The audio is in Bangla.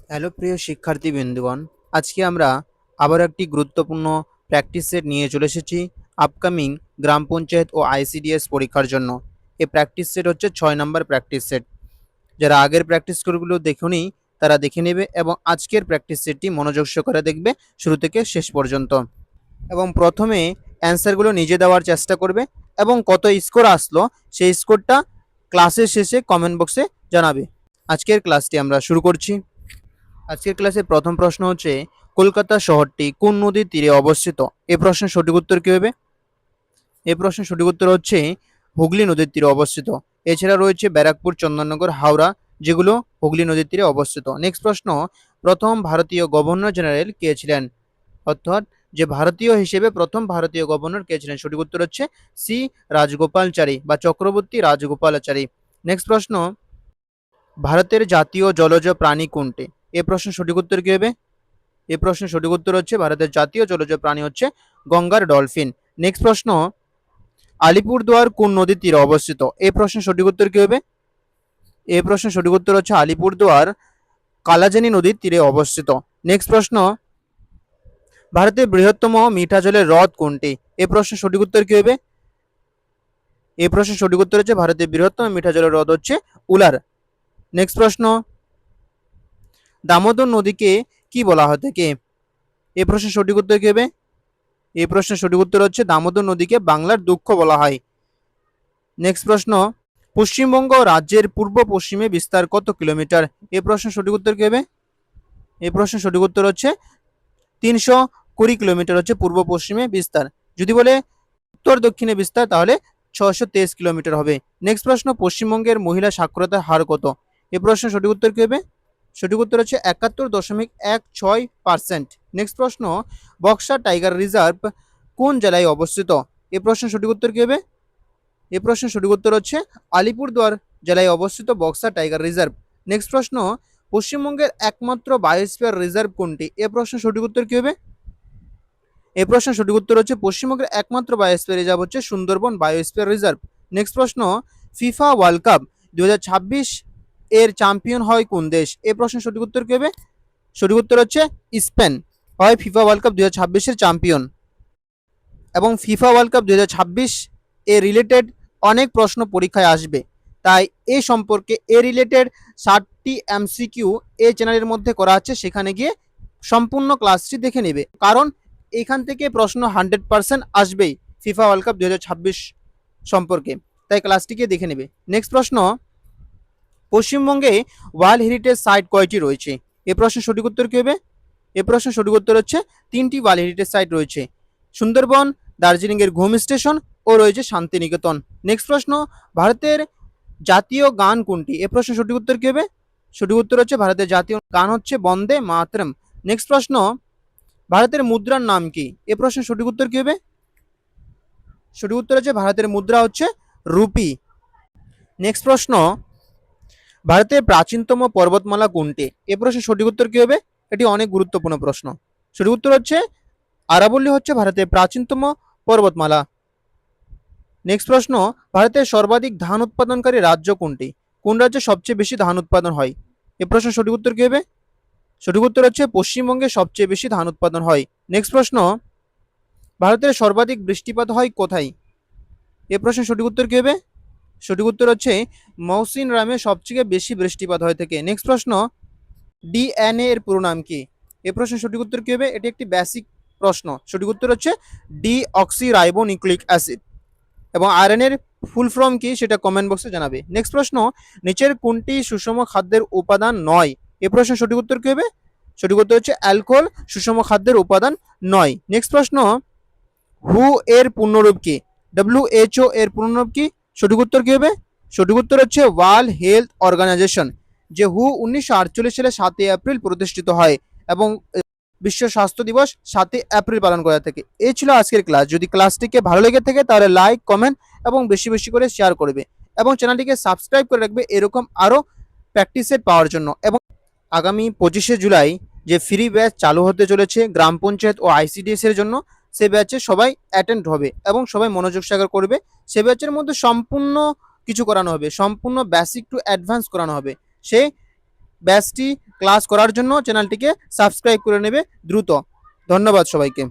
হ্যালো প্রিয় শিক্ষার্থী বৃন্দগণ, আজকে আমরা আবার একটি গুরুত্বপূর্ণ প্র্যাকটিস সেট নিয়ে চলে এসেছি আপকামিং গ্রাম পঞ্চায়েত ও আইসিডিএস পরীক্ষার জন্য। এই প্র্যাকটিস সেট হচ্ছে 6 নম্বর প্র্যাকটিস সেট। যারা আগের প্র্যাকটিস সেটগুলো দেখেনি তারা দেখে নেবে এবং আজকের প্র্যাকটিস সেটটি মনোযোগ সহকারে দেখবে শুরু থেকে শেষ পর্যন্ত। এবং প্রথমে অ্যান্সারগুলো নিজে দেওয়ার চেষ্টা করবে এবং কত স্কোর আসলো সেই স্কোরটা ক্লাসের শেষে কমেন্ট বক্সে জানাবে। আজকের ক্লাসটি আমরা শুরু করছি। আজকের ক্লাসের প্রথম প্রশ্ন হচ্ছে, কলকাতা শহরটি কোন নদীর তীরে অবস্থিত? এই প্রশ্নের সঠিক উত্তর কি হবে? এই প্রশ্নের সঠিক উত্তর হচ্ছে হুগলি নদীর তীরে অবস্থিত। এছাড়া রয়েছে ব্যারাকপুর, চন্দননগর, হাওড়া, যেগুলো হুগলি নদীর তীরে অবস্থিত। নেক্সট প্রশ্ন, প্রথম ভারতীয় গভর্নর জেনারেল কে ছিলেন? অর্থাৎ যে ভারতীয় হিসেবে প্রথম ভারতীয় গভর্নর কে ছিলেন? সঠিক উত্তর হচ্ছে সি রাজগোপালচারী বা চক্রবর্তী রাজগোপালাচারী। নেক্সট প্রশ্ন, ভারতের জাতীয় জলজ প্রাণী কোনটি? এ প্রশ্নের সঠিক উত্তর কি হবে? এই প্রশ্নের সঠিক উত্তর হচ্ছে ভারতের জাতীয় জলজ প্রাণী হচ্ছে গঙ্গার ডলফিন। নেক্সট প্রশ্ন, আলিপুরদুয়ার কোন নদীর তীরে অবস্থিত? এই প্রশ্নের সঠিক উত্তর কি হবে? এই প্রশ্নের সঠিক উত্তর হচ্ছে আলিপুরদুয়ার কালাজানি নদীর তীরে অবস্থিত। নেক্সট প্রশ্ন, ভারতের বৃহত্তম মিঠা জলের হ্রদ কোনটি? এই প্রশ্নের সঠিক উত্তর কি হবে? এই প্রশ্নের সঠিক উত্তর হচ্ছে ভারতের বৃহত্তম মিঠা জলের হ্রদ হচ্ছে উলার। নেক্সট প্রশ্ন, দামোদর নদীকে কি বলা হয় থাকে? এই প্রশ্নের সঠিক উত্তর কি হবে? এই প্রশ্নের সঠিক উত্তর হচ্ছে দামোদর নদীকে বাংলার দুঃখ বলা হয়। নেক্সট প্রশ্ন, পশ্চিমবঙ্গ রাজ্যের পূর্ব পশ্চিমে বিস্তার কত কিলোমিটার? এই প্রশ্নের সঠিক উত্তর কি হবে? এই প্রশ্নের সঠিক উত্তর হচ্ছে 320 কিলোমিটার হচ্ছে পূর্ব পশ্চিমে বিস্তার। যদি বলে উত্তর দক্ষিণে বিস্তার তাহলে 623 কিলোমিটার হবে। নেক্সট প্রশ্ন, পশ্চিমবঙ্গের মহিলা সাক্ষরতার হার কত? এই প্রশ্নের সঠিক উত্তর কি হবে? সঠিক উত্তর হচ্ছে 71.16%। নেক্সট প্রশ্ন, বক্সা টাইগার রিজার্ভ কোন জেলায় অবস্থিত? এই প্রশ্নের সঠিক উত্তর কি হবে? এই প্রশ্নের সঠিক উত্তর হচ্ছে আলিপুরদুয়ার জেলায় অবস্থিত বক্সা টাইগার রিজার্ভ। নেক্সট প্রশ্ন, পশ্চিমবঙ্গের একমাত্র বায়োস্ফিয়ার রিজার্ভ কোনটি? এই প্রশ্নের সঠিক উত্তর কি হবে? এই প্রশ্নের সঠিক উত্তর হচ্ছে পশ্চিমবঙ্গের একমাত্র বায়োস্ফিয়ার রিজার্ভ হচ্ছে সুন্দরবন বায়োস্ফিয়ার রিজার্ভ। নেক্সট প্রশ্ন, ফিফা ওয়ার্ল্ড কাপ 2026 এর চ্যাম্পিয়ন হয় কোন দেশ? এই প্রশ্নের সঠিক উত্তর কি হবে? সঠিক উত্তর হচ্ছে স্পেন হয় ফিফা ওয়ার্ল্ড কাপ 2026 এর চ্যাম্পিয়ন। এবং ফিফা ওয়ার্ল্ড কাপ 2026 এ রিলেটেড অনেক প্রশ্ন পরীক্ষায় আসবে, তাই এই সম্পর্কে এ রিলেটেড 60টি এমসিকিউ এই চ্যানেলের মধ্যে করা আছে, সেখানে গিয়ে সম্পূর্ণ ক্লাসটি দেখে নেবে, কারণ এখান থেকে প্রশ্ন 100% আসবেই ফিফা ওয়ার্ল্ড কাপ 2026 সম্পর্কে, তাই ক্লাসটিকে দেখে নেবে। নেক্সট প্রশ্ন, পশ্চিমবঙ্গে ওয়ার্ল্ড হেরিটেজ সাইট কয়টি রয়েছে? এ প্রশ্নের সঠিক উত্তর কি হবে? এ প্রশ্নের সঠিক উত্তর হচ্ছে 3টি ওয়ার্ল্ড হেরিটেজ সাইট রয়েছে, সুন্দরবন, দার্জিলিং এর ঘুম স্টেশন ও রয়েছে শান্তিনিকেতন। নেক্সট প্রশ্ন, ভারতের জাতীয় গান কোনটি? এ প্রশ্নের সঠিক উত্তর কি হবে? সঠিক উত্তর হচ্ছে ভারতের জাতীয় গান হচ্ছে বন্দে মাতরম। নেক্সট প্রশ্ন, ভারতের মুদ্রার নাম কি? এ প্রশ্নের সঠিক উত্তর কি হবে? সঠিক উত্তর হচ্ছে ভারতের মুদ্রা হচ্ছে রুপি। নেক্সট প্রশ্ন, ভারতের প্রাচীনতম পর্বতমালা কোনটি? এ প্রশ্নের সঠিক উত্তর কি হবে? এটি অনেক গুরুত্বপূর্ণ প্রশ্ন। সঠিক উত্তর হচ্ছে আরাবল্লী হচ্ছে ভারতের প্রাচীনতম পর্বতমালা। নেক্সট প্রশ্ন, ভারতের সর্বাধিক ধান উৎপাদনকারী রাজ্য কোনটি? কোন রাজ্যে সবচেয়ে বেশি ধান উৎপাদন হয়? এ প্রশ্নের সঠিক উত্তর কি হবে? সঠিক উত্তর হচ্ছে পশ্চিমবঙ্গে সবচেয়ে বেশি ধান উৎপাদন হয়। নেক্সট প্রশ্ন, ভারতের সর্বাধিক বৃষ্টিপাত হয় কোথায়? এ প্রশ্নের সঠিক উত্তর কি হবে? সঠিক উত্তর হচ্ছে মৌসিন রামে সবচেয়ে বেশি বৃষ্টিপাত হয়ে থাকে। নেক্সট প্রশ্ন, ডিএনএ এর পুরো নাম কি? এ প্রশ্নের সঠিক উত্তর কি হবে? এটি একটি বেসিক প্রশ্ন। সঠিক উত্তর হচ্ছে ডিঅক্সিরাইবোনিউক্লিক অ্যাসিড। এবং আয়রন এর ফুল ফর্ম কি সেটা কমেন্ট বক্সে জানাবে। নেক্সট প্রশ্ন, নিচের কোনটি সুষম খাদ্যের উপাদান নয়? এ প্রশ্নের সঠিক উত্তর কি হবে? সঠিক উত্তর হচ্ছে অ্যালকোহল সুষম খাদ্যের উপাদান নয়। নেক্সট প্রশ্ন, হু এর পূর্ণরূপ কি? WHO এর পূর্ণরূপ কি? সঠিক উত্তর কি হবে? সঠিক উত্তর হচ্ছে ওয়ার্ল্ড হেলথ অর্গানাইজেশন। যে হু 1948 সালে 7 এপ্রিল প্রতিষ্ঠিত হয় এবং বিশ্ব স্বাস্থ্য দিবস 7 এপ্রিল পালন করা থাকে। এই ছিল আজকের ক্লাস। যদি ক্লাসটিকে ভালো লেগে থাকে তাহলে লাইক, কমেন্ট এবং বেশি বেশি করে শেয়ার করবে এবং চ্যানেলটিকে সাবস্ক্রাইব করে রাখবে এরকম আরও প্র্যাকটিস সেট পাওয়ার জন্য। এবং আগামী 25শে জুলাই যে ফ্রি ব্যাচ চালু হতে চলেছে গ্রাম পঞ্চায়েত ও আইসিডিএস এর জন্য, সে ব্যাচে সবাই অ্যাটেন্ড হবে এবং সবাই মনোযোগ সহকারে করবে। সে ব্যাচের মধ্যে সম্পূর্ণ কিছু করানো হবে, সম্পূর্ণ বেসিক টু অ্যাডভান্স করানো হবে। সেই ব্যাচটি ক্লাস করার জন্য চ্যানেলটিকে সাবস্ক্রাইব করে নেবে দ্রুত। ধন্যবাদ সবাইকে।